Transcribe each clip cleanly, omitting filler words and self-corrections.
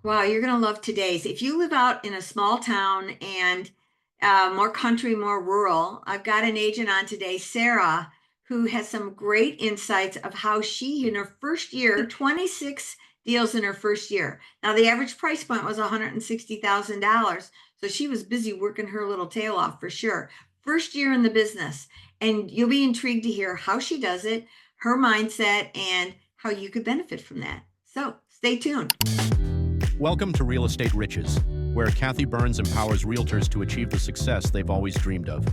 Wow, you're going to love today's. If you live out in a small town and more country, more rural, I've got an agent on today, Sarah, who has some great insights of how she, in her first year, 26 deals in her first year. Now, the average price point was $160,000. So she was busy working her little tail off for sure. First year in the business. And you'll be intrigued to hear how she does it, her mindset, and how you could benefit from that. So stay tuned. Welcome to Real Estate Riches, where Kathy Byrnes empowers realtors to achieve the success they've always dreamed of.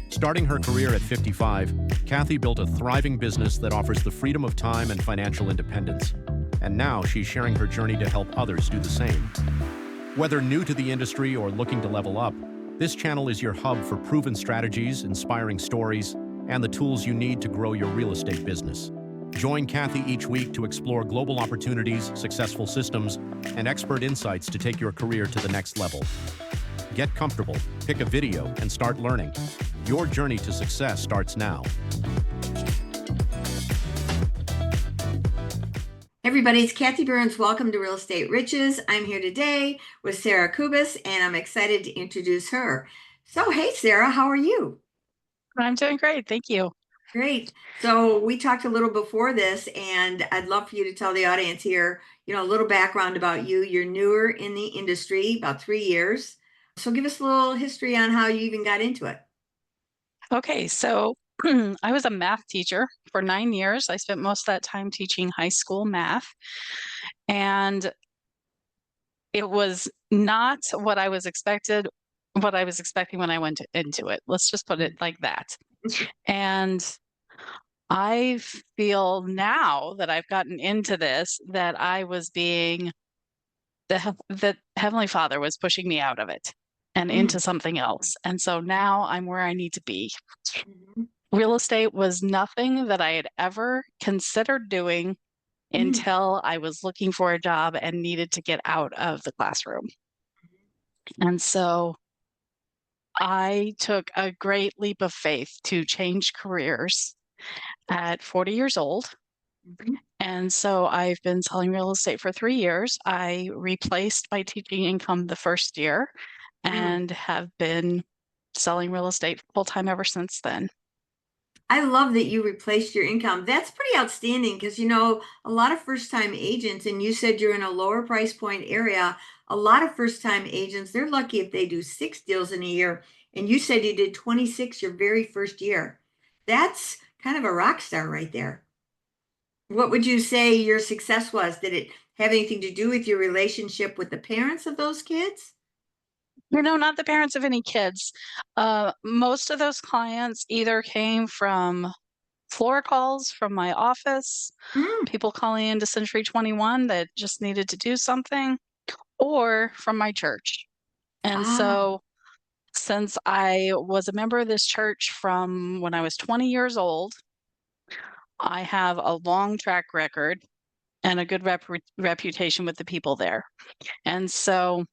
Starting her career at 55, Kathy built a thriving business that offers the freedom of time and financial independence. And now she's sharing her journey to help others do the same. Whether new to the industry or looking to level up, this channel is your hub for proven strategies, inspiring stories, and the tools you need to grow your real estate business. Join Kathy each week to explore global opportunities, successful systems, and expert insights to take your career to the next level. Get comfortable, pick a video, and start learning. Your journey to success starts now. Everybody, it's Kathy Byrnes. Welcome to Real Estate Riches. I'm here today with Sarah Kubus, and I'm excited to introduce her. So, hey, Sarah, how are you? I'm doing great. Thank you. Great. So we talked a little before this, and I'd love for you to tell the audience here, a little background about you. You're newer in the industry, about 3 years. So give us a little history on how you even got into it. Okay, so I was a math teacher for 9 years. I spent most of that time teaching high school math, and it was not what I was expecting when I went into it. Let's just put it like that. And I feel now that I've gotten into this that I was being the Heavenly Father was pushing me out of it and into something else. And so now I'm where I need to be. Mhm. Real estate was nothing that I had ever considered doing Mm. until I was looking for a job and needed to get out of the classroom. And so I took a great leap of faith to change careers at 40 years old. Mhm. And so I've been selling real estate for 3 years. I replaced my teaching income the first year Mm. and have been selling real estate full time ever since then. I love that you replaced your income. That's pretty outstanding because, a lot of first time agents, and you said you're in a lower price point area. A lot of first time agents, they're lucky if they do 6 deals in a year. And you said you did 26 your very first year. That's kind of a rock star right there. What would you say your success was? Did it have anything to do with your relationship with the parents of those kids? Not the parents of any kids. Most of those clients either came from floor calls from my office, Mm. people calling into Century 21 that just needed to do something, or from my church. And Ah. so, since I was a member of this church from when I was 20 years old, I have a long track record and a good reputation with the people there. And so,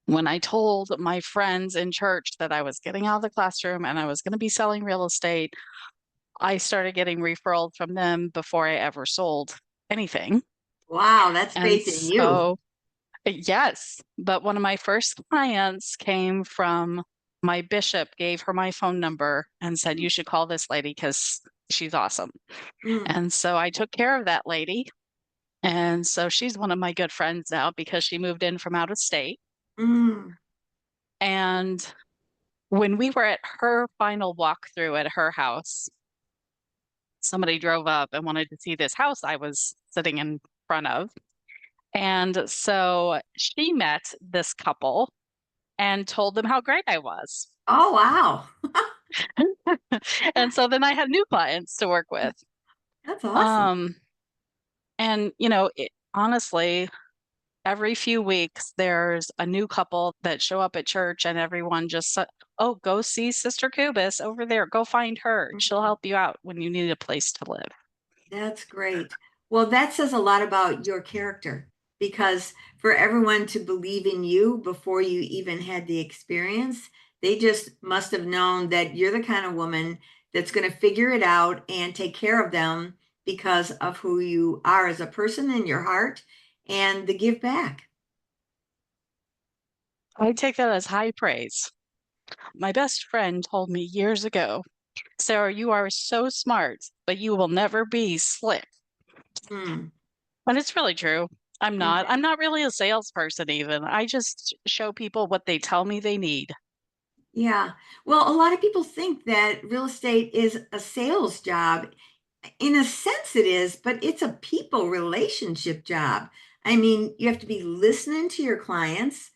when I told my friends in church that I was getting out of the classroom and I was going to be selling real estate, I started getting referrals from them before I ever sold anything. Wow, that's And faith in you. so, yes, but one of my first clients came from my bishop gave her my phone number and said, "You should call this lady because she's awesome." Mm. And so I took care of that lady. And so she's one of my good friends now because she moved in from out of state. Mm. And when we were at her final walkthrough at her house, somebody drove up and wanted to see this house I was sitting in front of. And so she met this couple and told them how great I was. Oh, wow. And so then I had new clients to work with. That's awesome. Um, and, honestly, every few weeks there's a new couple that show up at church and everyone just, oh, go see Sister Kubus over there. Go find her. She'll Mhm. help you out when you need a place to live. That's great. Well, that says a lot about your character because for everyone to believe in you before you even had the experience, they just must have known that you're the kind of woman that's going to figure it out and take care of them because of who you are as a person in your heart and the give back. I take that as high praise. My best friend told me years ago, Sarah, you are so smart, but you will never be slick. Hmm. But it's really true. I'm not. Mhm. I'm not really a salesperson even. I just show people what they tell me they need. Yeah. Well, a lot of people think that real estate is a sales job. In a sense, it is, but it's a people relationship job. I mean, you have to be listening to your clients,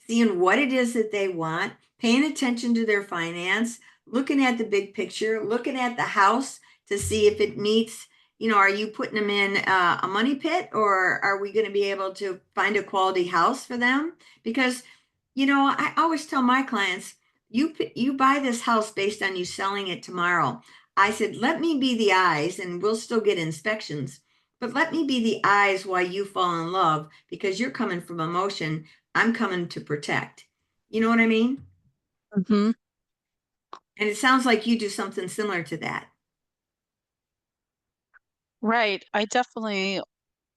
seeing what it is that they want, paying attention to their finance, looking at the big picture, looking at the house to see if it meets, are you putting them in a money pit, or are we going to be able to find a quality house for them? Because, I always tell my clients, you buy this house based on you selling it tomorrow. I said, let me be the eyes, and we'll still get inspections, but let me be the eyes while you fall in love, because you're coming from emotion. I'm coming to protect. You know what I mean? Hmm. And it sounds like you do something similar to that. Right. I definitely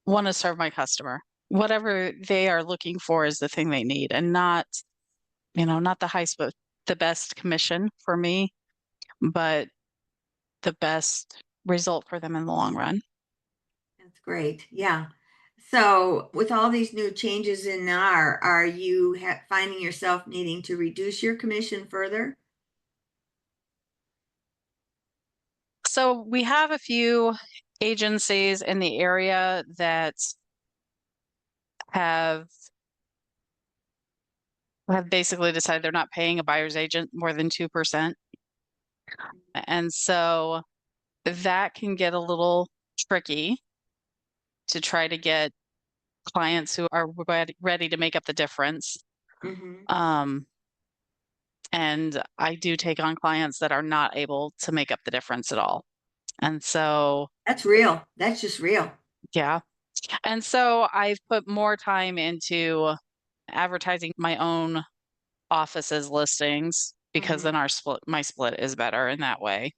want to serve my customer. Whatever they are looking for is the thing they need, and not the highest, but the best commission for me, but the best result for them in the long run. That's great. Yeah. So, with all these new changes in NAR, are you finding yourself needing to reduce your commission further? So we have a few agencies in the area that have have basically decided they're not paying a buyer's agent more than 2%. And so that can get a little tricky to try to get clients who are ready to make up the difference. Mm-hmm. Um, and I do take on clients that are not able to make up the difference at all. And so, That's real. That's just real. yeah. And so I've put more time into advertising my own office's listings because Mm-hmm. then my split is better in that way.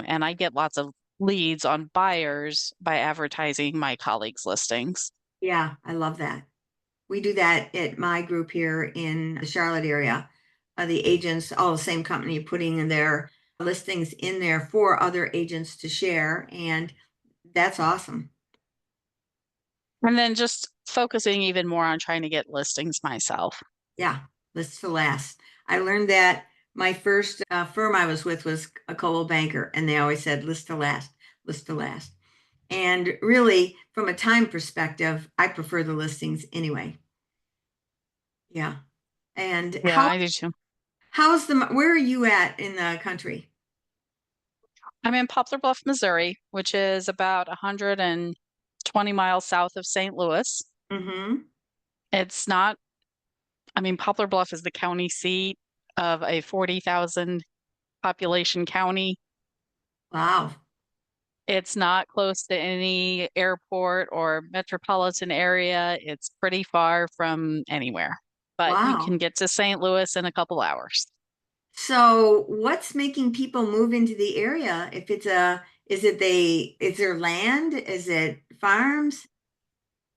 And I get lots of leads on buyers by advertising my colleagues' listings. Yeah, I love that. We do that at my group here in the Charlotte area. The agents, all the same company, putting in their listings in there for other agents to share. And that's awesome. And then just focusing even more on trying to get listings myself. Yeah, lists to last. I learned that my first firm I was with was a Coldwell Banker, and they always said list to last, list to last. And really, from a time perspective, I prefer the listings anyway. Yeah. And Yeah, I do too. where are you at in the country? I'm in Poplar Bluff, Missouri, which is about 120 miles south of St. Louis. Mm-hmm. It's not, I mean, Poplar Bluff is the county seat of a 40,000 population county. Wow. It's not close to any airport or metropolitan area. It's pretty far from anywhere, but you Wow. can get to St. Louis in a couple hours. So what's making people move into the area? If it's is there land? Is it farms?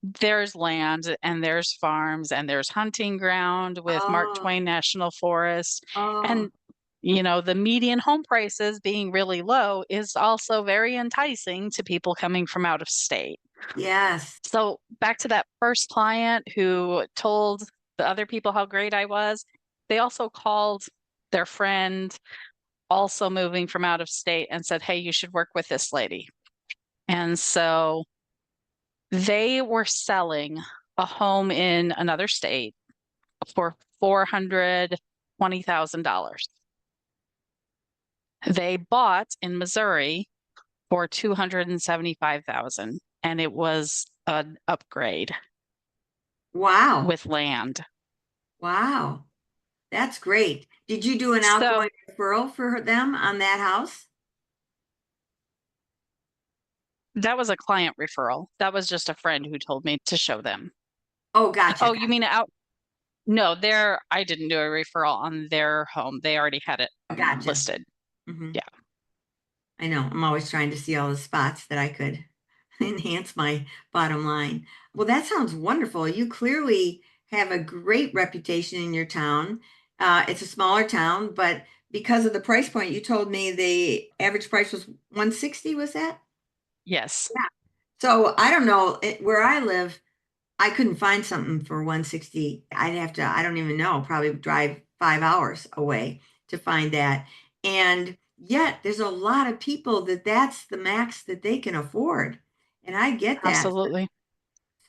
There's land and there's farms and there's hunting ground with Mark Oh, Twain National Forest. oh, And, the median home prices being really low is also very enticing to people coming from out of state. yes. So back to that first client who told the other people how great I was, they also called their friend, also moving from out of state, and said, "Hey, you should work with this lady." And so they were selling a home in another state for $420,000. They bought in Missouri for 275,000, and it was an upgrade Wow. with land. Wow. That's great. Did you do an So outgoing referral for them on that house? that was a client referral. That was just a friend who told me to show them. Oh, gotcha, Oh, you gotcha, mean out? No, I didn't do a referral on their home. They already had it gotcha. listed. Hmm. Yeah. I know. I'm always trying to see all the spots that I could enhance my bottom line. Well, that sounds wonderful. You clearly have a great reputation in your town. It's a smaller town, but because of the price point, you told me the average price was 160, was that? Yes. Yeah. So I don't know, where I live, I couldn't find something for 160. I'd have to, I don't even know, probably drive 5 hours away to find that. And yet there's a lot of people that that's the max that they can afford. And I get that. Absolutely.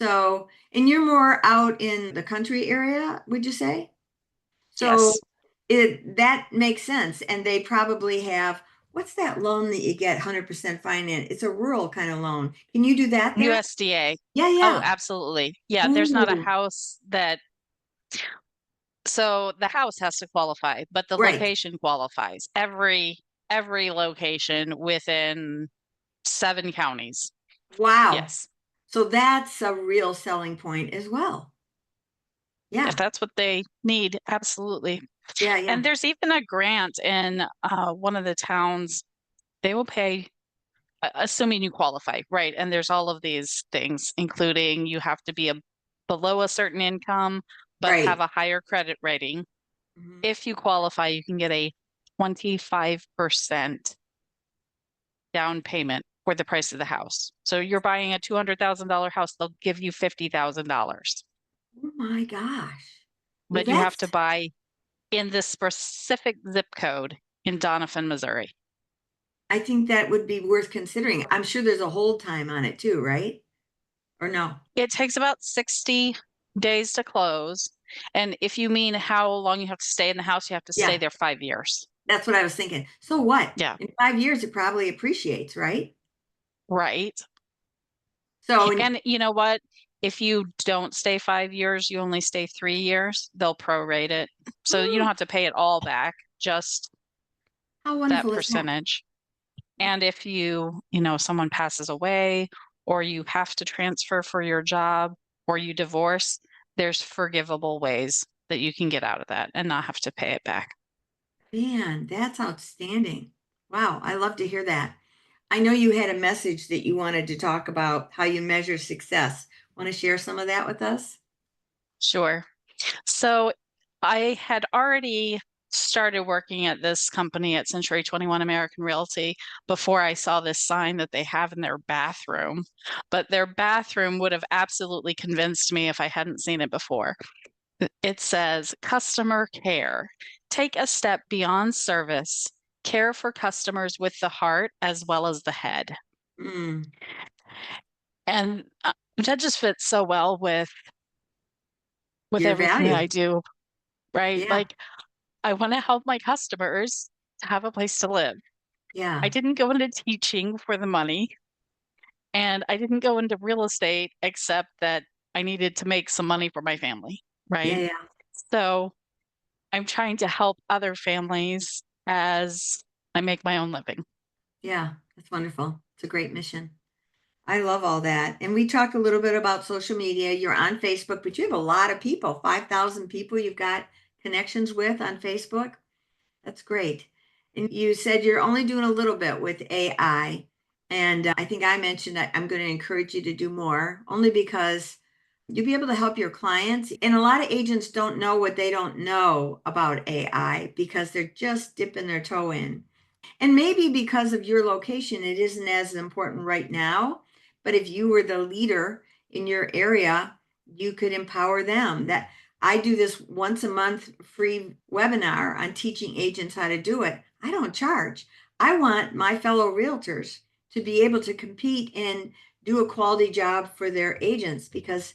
So, and you're more out in the country area, would you say? So Yes. that makes sense. And they probably have, what's that loan that you get 100% finance? It's a rural kind of loan. Can you do that there? USDA. Yeah, Oh, yeah. absolutely. Yeah, there's not a Ooh, house that, so the house has to qualify, but the right. location qualifies. Every location within 7 counties. Wow. Yes. So that's a real selling point as well. If Yeah. that's what they need, absolutely. Yeah, And yeah. there's even a grant in one of the towns. They will pay, assuming you qualify, right? And there's all of these things, including you have to be below a certain income, but have Right. a higher credit rating. Mhm. If you qualify, you can get a 25% down payment for the price of the house. So you're buying a $200,000 house, they'll give you $50,000, Oh my gosh. Well, but you have to that's, buy in this specific zip code in Doniphan, Missouri. I think that would be worth considering. I'm sure there's a hold time on it too, right? Or no? It takes about 60 days to close. And if you mean how long you have to stay in the house, you have to stay Yeah, there 5 years. that's what I was thinking. So what? Yeah, In 5 years, it probably appreciates, right? right. So, And you know what? If you don't stay 5 years, you only stay 3 years, they'll prorate it. So you don't oh, have to pay it all back, just how that wonderful is that? percentage. And if someone passes away or you have to transfer for your job or you divorce, there's forgivable ways that you can get out of that and not have to pay it back. Man, that's outstanding. Wow, I love to hear that. I know you had a message that you wanted to talk about how you measure success. Want to share some of that with us? Sure. So I had already started working at this company at Century 21 American Realty before I saw this sign that they have in their bathroom. But their bathroom would have absolutely convinced me if I hadn't seen it before. It says customer care. Take a step beyond service. Care for customers with the heart as well as the head. Mm, And that just fits so well with your everything that value. I do, right? Yeah, Like I want to help my customers to have a place to live. I yeah, didn't go into teaching for the money, and I didn't go into real estate except that I needed to make some money for my family, yeah, right? yeah, So I'm trying to help other families as I make my own living. yeah. That's wonderful. It's a great mission. I love all that. And we talked a little bit about social media. You're on Facebook, but you have a lot of people, 5,000 people you've got connections with on Facebook. That's great. And you said you're only doing a little bit with AI. And I think I mentioned that I'm going to encourage you to do more, only because you'll be able to help your clients. And a lot of agents don't know what they don't know about AI because they're just dipping their toe in. And maybe because of your location, it isn't as important right now. But if you were the leader in your area, you could empower them. That I do this once a month free webinar on teaching agents how to do it. I don't charge. I want my fellow realtors to be able to compete and do a quality job for their agents because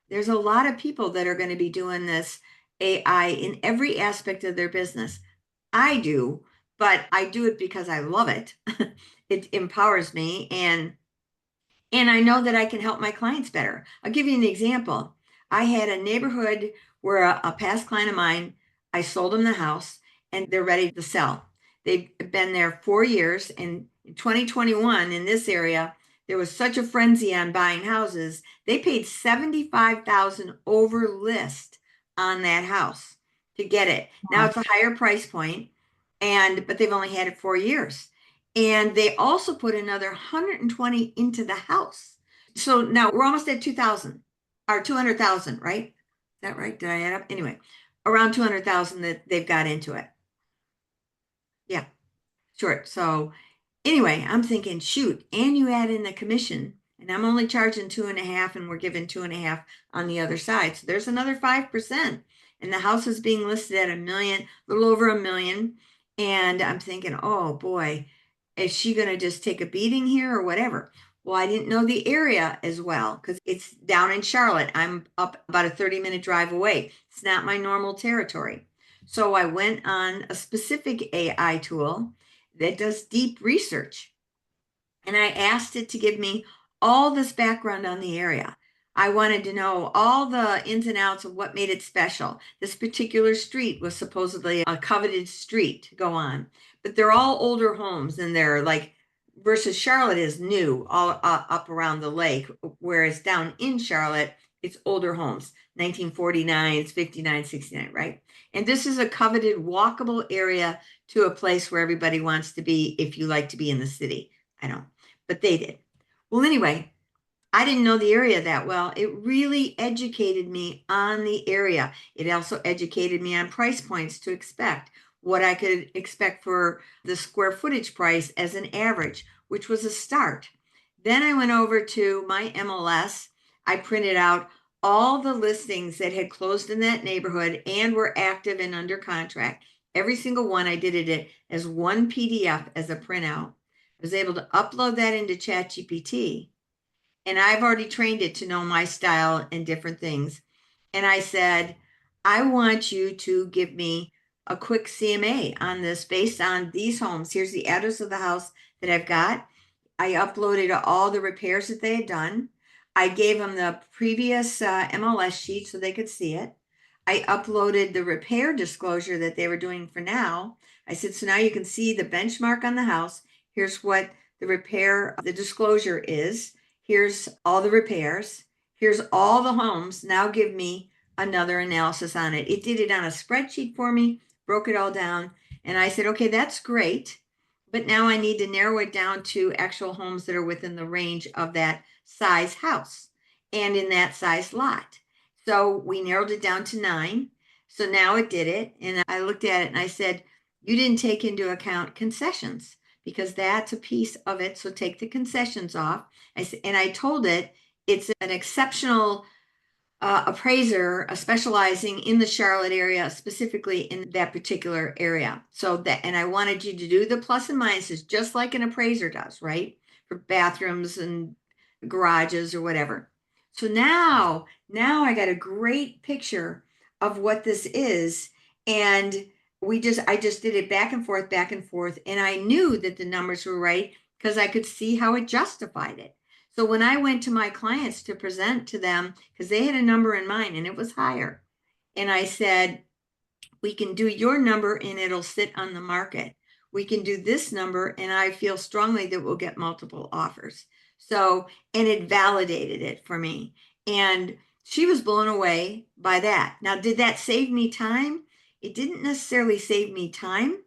there's a lot of people that are going to be doing this AI in every aspect of their business. I do, but I do it because I love it. It empowers me and I know that I can help my clients better. I'll give you an example. I had a neighborhood where a past client of mine, I sold them the house and they're ready to sell. They've been there 4 years. And in 2021 in this area, there was such a frenzy on buying houses. They paid 75,000 over list on that house to get it. Now Wow. it's a higher price point, and but they've only had it 4 years. And they also put another 120 into the house. So now we're almost at 2,000 or 200,000, right? that right? Did I add up? Anyway, around 200,000 that they've got into it. Yeah, short. So anyway, I'm thinking, shoot, and you add in the commission, and I'm only charging 2.5, and we're giving 2.5 on the other side. So there's another 5%. And the house is being listed at $1 million, a little over $1 million. And I'm thinking, oh boy, is she going to just take a beating here or whatever? Well, I didn't know the area as well because it's down in Charlotte. I'm up about a 30-minute drive away. It's not my normal territory. So I went on a specific AI tool that does deep research. And I asked it to give me all this background on the area. I wanted to know all the ins and outs of what made it special. This particular street was supposedly a coveted street to go on, but they're all older homes and they're like, versus Charlotte is new, all up around the lake, whereas down in Charlotte, it's older homes, 1949, 59, 69, right? And this is a coveted walkable area to a place where everybody wants to be if you like to be in the city. I don't, but they did. Well, anyway, I didn't know the area that well. It really educated me on the area. It also educated me on price points to expect, what I could expect for the square footage price as an average, which was a start. Then I went over to my MLS. I printed out all the listings that had closed in that neighborhood and were active and under contract. Every single one, I did it as one PDF as a printout. I was able to upload that into ChatGPT, and I've already trained it to know my style and different things. And I said, I want you to give me a quick CMA on this based on these homes. Here's the address of the house that I've got. I uploaded all the repairs that they had done. I gave them the previous MLS sheet so they could see it. I uploaded the repair disclosure that they were doing for now. I said, so now you can see the benchmark on the house. Here's what the repair, the disclosure is. Here's all the repairs. Here's all the homes. Now give me another analysis on it. It did it on a spreadsheet for me, broke it all down. And I said, okay, that's great. But now I need to narrow it down to actual homes that are within the range of that size house and in that size lot. So we narrowed it down to 9. So now it did it. And I looked at it and I said, you didn't take into account concessions because that's a piece of it. So take the concessions off. And I told it it's an exceptional appraiser specializing in the Charlotte area, specifically in that particular area. So that, and I wanted you to do the plus and minuses just like an appraiser does, right? For bathrooms and garages or whatever. So now I got a great picture of what this is. And I just did it back and forth, back and forth. And I knew that the numbers were right because I could see how it justified it. So when I went to my clients to present to them, because they had a number in mind and it was higher, and I said, we can do your number and it'll sit on the market. We can do this number and I feel strongly that we'll get multiple offers. So, and it validated it for me. And she was blown away by that. Now, did that save me time? It didn't necessarily save me time.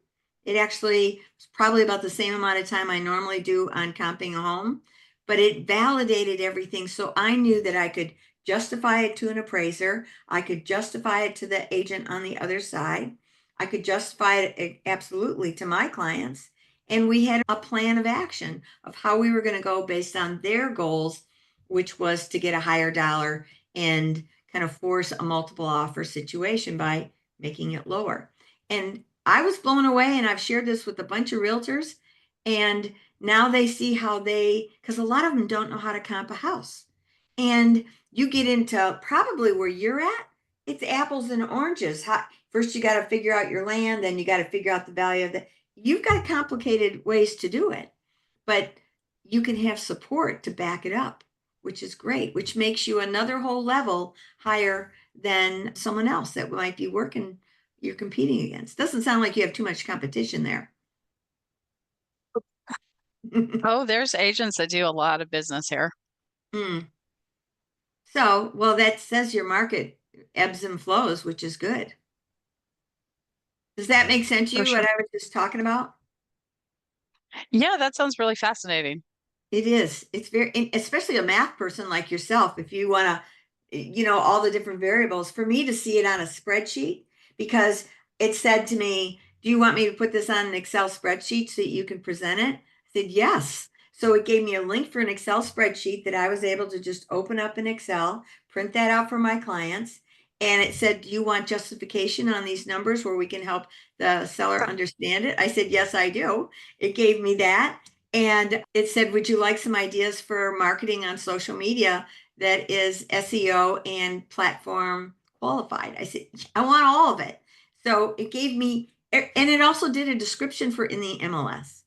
It actually was probably about the same amount of time I normally do on comping a home, but it validated everything. So I knew that I could justify it to an appraiser. I could justify it to the agent on the other side. I could justify it absolutely to my clients. And we had a plan of action of how we were going to go based on their goals, which was to get a higher dollar and kind of force a multiple offer situation by making it lower. And I was blown away, and I've shared this with a bunch of realtors, and now they see how because a lot of them don't know how to comp a house. And you get into probably where you're at, it's apples and oranges. First, you got to figure out your land, then you got to figure out the value of you've got complicated ways to do it, but you can have support to back it up, which is great, which makes you another whole level higher than someone else that might be you're competing against. Doesn't sound like you have too much competition there. Oh, there's agents that do a lot of business here. Mm. So, well, that says your market ebbs and flows, which is good. Does that make sense to For you, what sure. I was just talking about? Yeah, that sounds really fascinating. It is. It's very, especially a math person like yourself, if you want to all the different variables, for me to see it on a spreadsheet, because it said to me, do you want me to put this on an Excel spreadsheet so that you can present it? I said, yes. So it gave me a link for an Excel spreadsheet that I was able to just open up in Excel, print that out for my clients. And it said, do you want justification on these numbers where we can help the seller understand it? I said, yes, I do. It gave me that. And it said, would you like some ideas for marketing on social media that is SEO and platform qualified? I said, I want all of it. So it gave me, and it also did a description for in the MLS.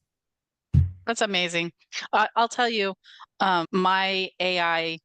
That's amazing. I'll tell you, my AI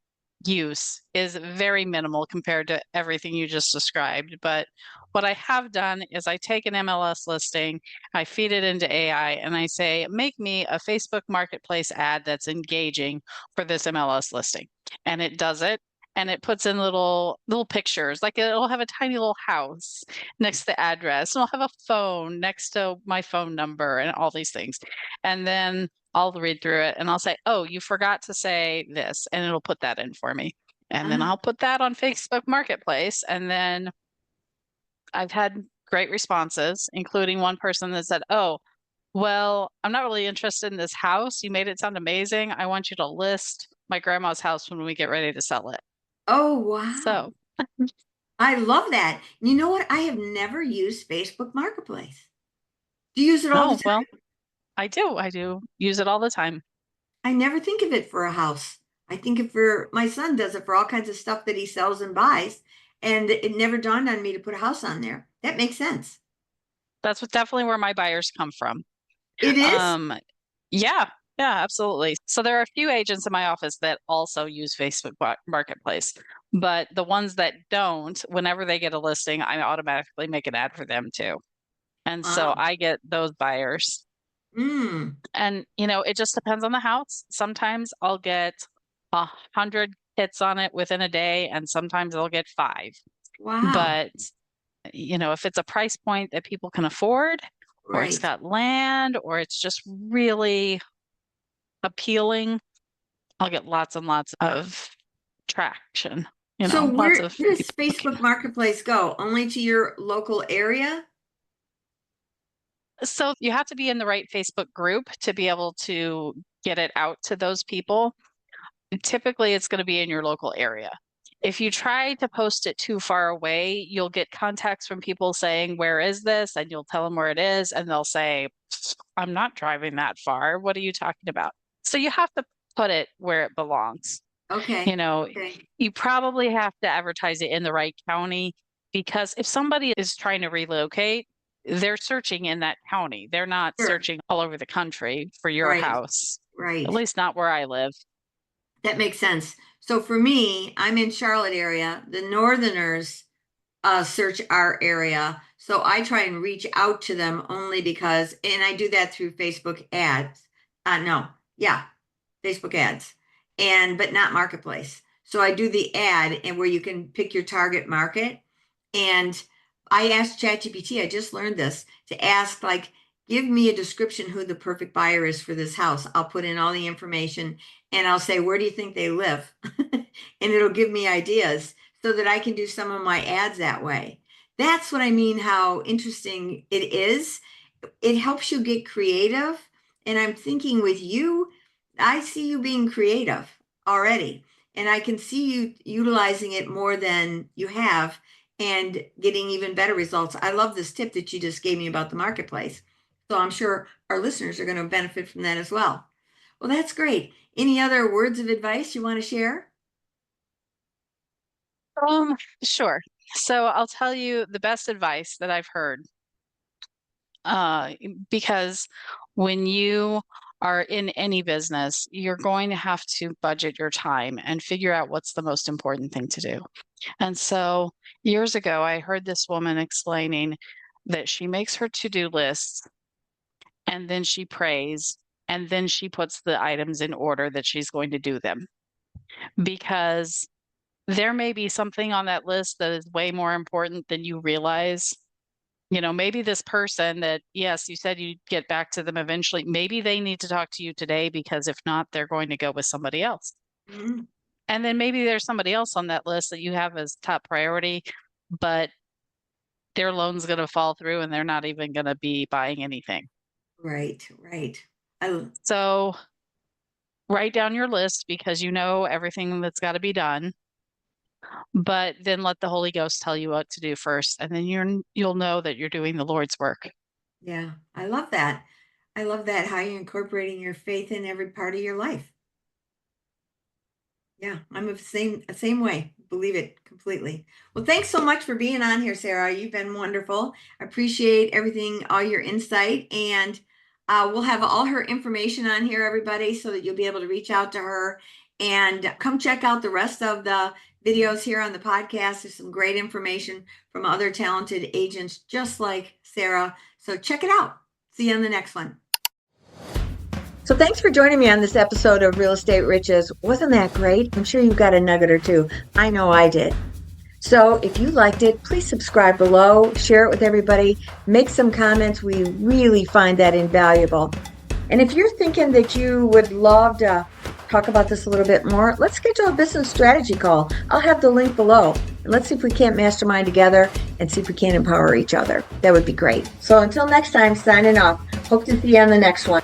use is very minimal compared to everything you just described. But what I have done is I take an MLS listing, I feed it into AI, and I say, make me a Facebook Marketplace ad that's engaging for this MLS listing. And it does it. And it puts in little pictures, like it'll have a tiny little house next to the address, and I'll have a phone next to my phone number and all these things. And then I'll read through it and I'll say, oh, you forgot to say this, and it'll put that in for me. And then I'll put that on Facebook Marketplace. And then I've had great responses, including one person that said, oh, well, I'm not really interested in this house. You made it sound amazing. I want you to list my grandma's house when we get ready to sell it. Oh, wow. So, I love that. You know what? I have never used Facebook Marketplace. Do you use it all the oh, time? well, I do. I do use it all the time. I never think of it for a house. I think of for my son does it for all kinds of stuff that he sells and buys. And it never dawned on me to put a house on there. That makes sense. That's definitely where my buyers come from. It is? Um, yeah, yeah, absolutely. So there are a few agents in my office that also use Facebook Marketplace, but the ones that don't, whenever they get a listing, I automatically make an ad for them too. And so Wow. I get those buyers. Mm, And it just depends on the house. Sometimes I'll get 100 hits on it within a day, and sometimes I'll get 5. wow. But if it's a price point that people can afford, or it's Right. got land, or it's just really appealing, I'll get lots and lots of traction, So lots where of does people looking. Facebook Marketplace go? Only to your local area? So you have to be in the right Facebook group to be able to get it out to those people. Typically, it's going to be in your local area. If you try to post it too far away, you'll get contacts from people saying, where is this? And you'll tell them where it is. And they'll say, I'm not driving that far. What are you talking about? So you have to put it where it belongs. You Okay. know, Okay. you probably have to advertise it in the right county, because if somebody is trying to relocate, they're searching in that county. They're not Sure. searching all over the country for your Right. house, at Right. least not where I live. That makes sense. So for me, I'm in Charlotte area. The Northerners search our area. So I try and reach out to them only because, and I do that through Facebook ads. No, yeah, Facebook ads, but not Marketplace. So I do the ad and where you can pick your target market. And I asked ChatGPT, I just learned this, to ask like, give me a description who the perfect buyer is for this house. I'll put in all the information and I'll say, where do you think they live? And it'll give me ideas so that I can do some of my ads that way. That's what I mean, how interesting it is. It helps you get creative. And I'm thinking with you, I see you being creative already. And I can see you utilizing it more than you have and getting even better results. I love this tip that you just gave me about the marketplace. So I'm sure our listeners are going to benefit from that as well. Well, that's great. Any other words of advice you want to share? Sure. So I'll tell you the best advice that I've heard, because when you are in any business, you're going to have to budget your time and figure out what's the most important thing to do. And so years ago, I heard this woman explaining that she makes her to-do lists, and then she prays, and then she puts the items in order that she's going to do them, because there may be something on that list that is way more important than you realize. Maybe this person that, yes, you said you'd get back to them eventually, maybe they need to talk to you today, because if not, they're going to go with somebody else. Mhm. And then maybe there's somebody else on that list that you have as top priority, but their loan's going to fall through and they're not even going to be buying anything. Right, right. I, So write down your list because you know everything that's got to be done, but then let the Holy Ghost tell you what to do first, and then you'll know that you're doing the Lord's work. yeah, I love that. I love that, how you're incorporating your faith in every part of your life. Yeah, I'm the same way. Believe it completely. Well, thanks so much for being on here, Sarah. You've been wonderful. I appreciate everything, all your insight, and we'll have all her information on here, everybody, so that you'll be able to reach out to her and come check out the rest of the videos here on the podcast. There's some great information from other talented agents just like Sarah. So check it out. See you on the next one. So thanks for joining me on this episode of Real Estate Riches. Wasn't that great? I'm sure you got a nugget or two. I know I did. So if you liked it, please subscribe below, share it with everybody, make some comments. We really find that invaluable. And if you're thinking that you would love to talk about this a little bit more, let's schedule a business strategy call. I'll have the link below. And let's see if we can't mastermind together and see if we can empower each other. That would be great. So until next time, signing off. Hope to see you on the next one.